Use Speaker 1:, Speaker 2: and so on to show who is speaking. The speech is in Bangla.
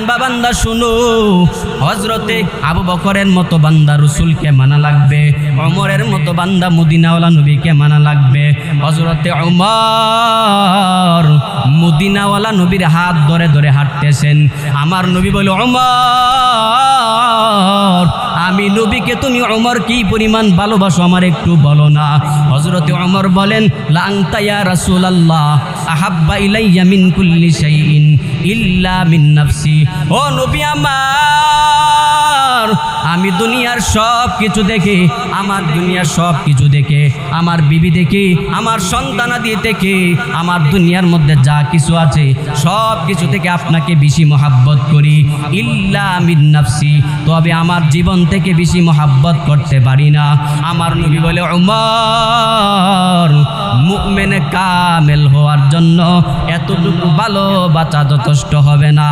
Speaker 1: বান্দা বান্দা শুনো, হযরতে আবু বকরের মতো বান্দা রাসূলকে মানা লাগবে, ওমরের মতো বান্দা মদিনাওয়ালা নবীকে মানা লাগবে। হযরতে ওমর মদিনাওয়ালা নবীর হাত ধরে ধরে হাঁটতেছেন। আমার নবী বলে, ওমর আমি নবীকে তুমি ওমর কি পরিমাণ ভালোবাসো আমার একটু বলো না। হযরতে ওমর বলেন, লা আনতা ইয়া রাসূলুল্লাহ আহাব্বা ইলাইয়া মিন কুল্লি শাইইন ইল্লা মিন নাফসি। ও নবী আমার, আমি দুনিয়ার সব কিছু দেখে, আমার দুনিয়ার সব কিছু দেখে, আমার বিবি দেখে, আমার সন্তানাদি দেখে, আমার দুনিয়ার মধ্যে যা কিছু আছে সব কিছু থেকে আপনাকে বেশি মহাব্বত করি, ইল্লা মিন নাফসি, তবে আমার জীবন থেকে বেশি মহাব্বত করতে পারি না। আমার নবী বলে, ওমর মুমিনে কামেল হওয়ার জন্য এতটুকু ভালোবাসা যথেষ্ট হবে না।